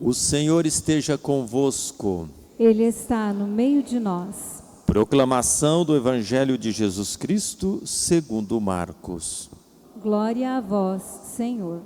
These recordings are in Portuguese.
O Senhor esteja convosco. Ele está no meio de nós. Proclamação do Evangelho de Jesus Cristo segundo Marcos. Glória a vós, Senhor.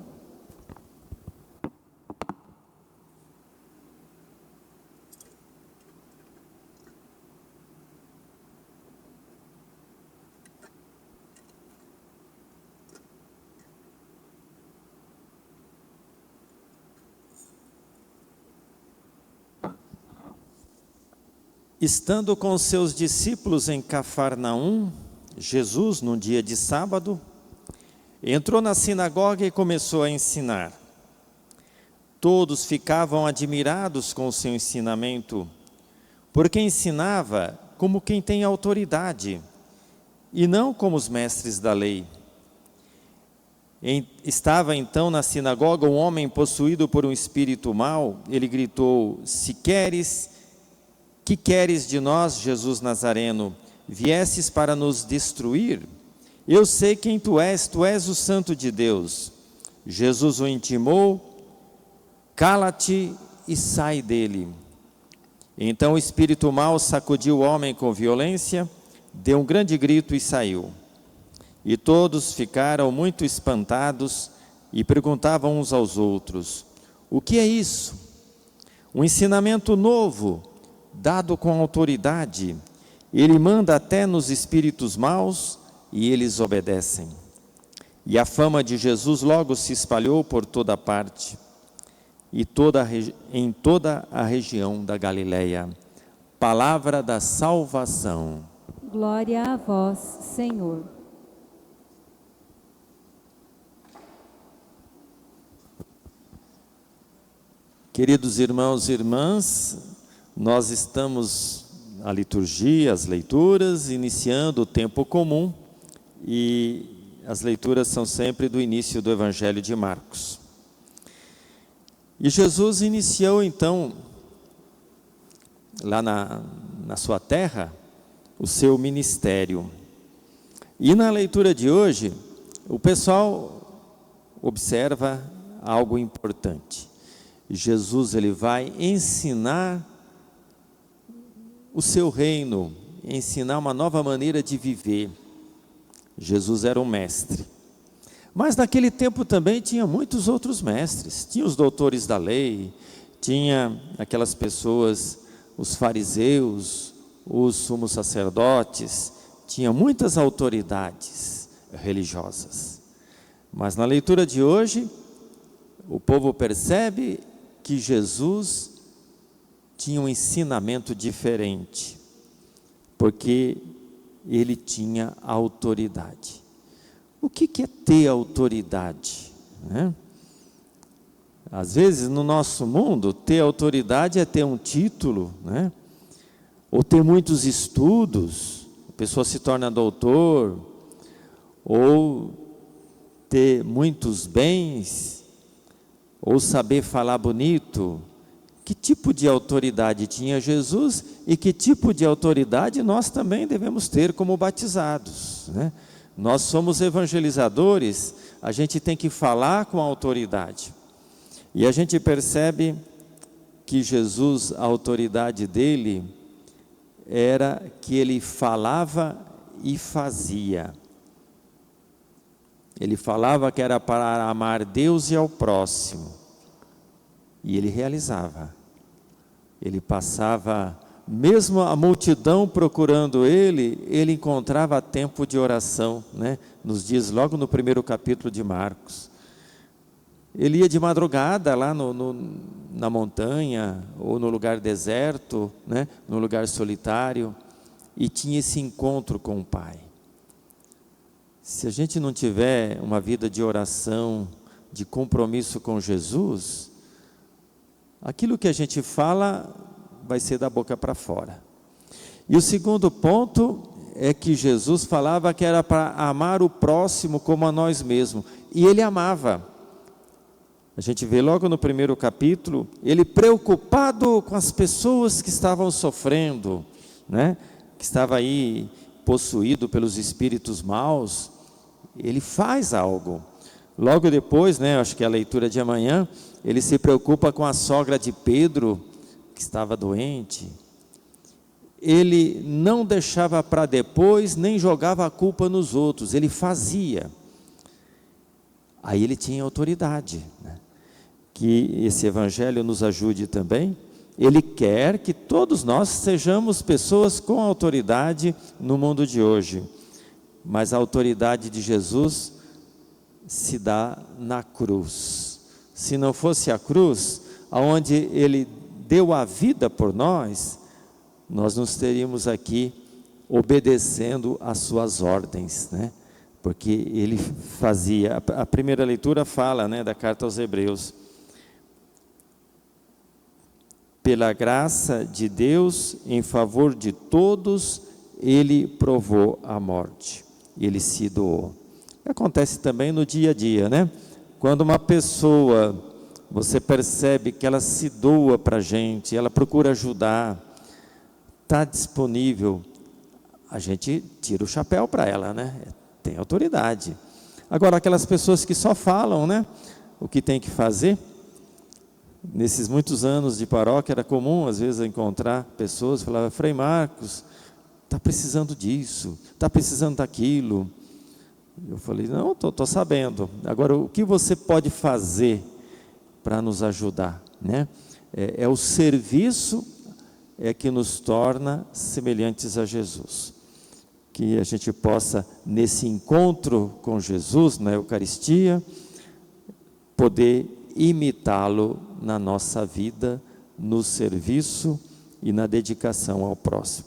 Estando com seus discípulos em Cafarnaum, Jesus, num dia de sábado, entrou na sinagoga e começou a ensinar. Todos ficavam admirados com o seu ensinamento, porque ensinava como quem tem autoridade, e não como os mestres da lei. Estava então na sinagoga um homem possuído por um espírito mau. Ele gritou: que queres de nós, Jesus Nazareno? Viestes para nos destruir? Eu sei quem tu és o Santo de Deus. Jesus o intimou: cala-te e sai dele. Então o espírito mau sacudiu o homem com violência, deu um grande grito e saiu. E todos ficaram muito espantados e perguntavam uns aos outros: o que é isso? Um ensinamento novo, dado com autoridade. Ele manda até nos espíritos maus e eles obedecem. E a fama de Jesus logo se espalhou por toda parte e em toda a região da Galileia. Palavra da salvação. Glória a vós, Senhor. Queridos irmãos e irmãs, nós estamos na liturgia, as leituras, iniciando o tempo comum, e as leituras são sempre do início do Evangelho de Marcos. E Jesus iniciou então, lá na sua terra, o seu ministério. E na leitura de hoje, o pessoal observa algo importante. Jesus ele vai ensinar o seu reino, ensinar uma nova maneira de viver. Jesus era um mestre. Mas naquele tempo também tinha muitos outros mestres. Tinha os doutores da lei, tinha aquelas pessoas, os fariseus, os sumos sacerdotes, tinha muitas autoridades religiosas. Mas na leitura de hoje, o povo percebe que Jesus tinha um ensinamento diferente, porque ele tinha autoridade. O que é ter autoridade, né? Às vezes no nosso mundo, ter autoridade é ter um título, né? Ou ter muitos estudos, a pessoa se torna doutor, ou ter muitos bens, ou saber falar bonito. Que tipo de autoridade tinha Jesus e que tipo de autoridade nós também devemos ter como batizados, né? Nós somos evangelizadores, a gente tem que falar com autoridade. E a gente percebe que Jesus, a autoridade dele era que ele falava e fazia. Ele falava que era para amar Deus e ao próximo, e ele realizava. Ele passava, mesmo a multidão procurando ele encontrava tempo de oração, né? Nos dias, logo no primeiro capítulo de Marcos. Ele ia de madrugada lá na montanha, ou no lugar deserto, né? No lugar solitário, e tinha esse encontro com o Pai. Se a gente não tiver uma vida de oração, de compromisso com Jesus, aquilo que a gente fala vai ser da boca para fora. E o segundo ponto é que Jesus falava que era para amar o próximo como a nós mesmos. E ele amava. A gente vê logo no primeiro capítulo, ele preocupado com as pessoas que estavam sofrendo, né? Que estava aí possuído pelos espíritos maus. Ele faz algo. Logo depois, acho que é a leitura de amanhã, ele se preocupa com a sogra de Pedro, que estava doente. Ele não deixava para depois, nem jogava a culpa nos outros, ele fazia. Aí ele tinha autoridade, Que esse evangelho nos ajude também. Ele quer que todos nós sejamos pessoas com autoridade no mundo de hoje. Mas a autoridade de Jesus se dá na cruz. Se não fosse a cruz, aonde ele deu a vida por nós, nós não estaríamos aqui obedecendo às suas ordens, Porque ele fazia, a primeira leitura fala, da carta aos Hebreus, pela graça de Deus, em favor de todos, ele provou a morte, ele se doou. Acontece também no dia a dia, Quando uma pessoa, você percebe que ela se doa para a gente, ela procura ajudar, está disponível, a gente tira o chapéu para ela, Tem autoridade. Agora, aquelas pessoas que só falam, o que tem que fazer. Nesses muitos anos de paróquia, era comum, às vezes, encontrar pessoas que falavam, Frei Marcos, está precisando disso, está precisando daquilo. Eu falei, não, estou sabendo. Agora, o que você pode fazer para nos ajudar? É o serviço que nos torna semelhantes a Jesus. Que a gente possa, nesse encontro com Jesus, na Eucaristia, poder imitá-lo na nossa vida, no serviço e na dedicação ao próximo.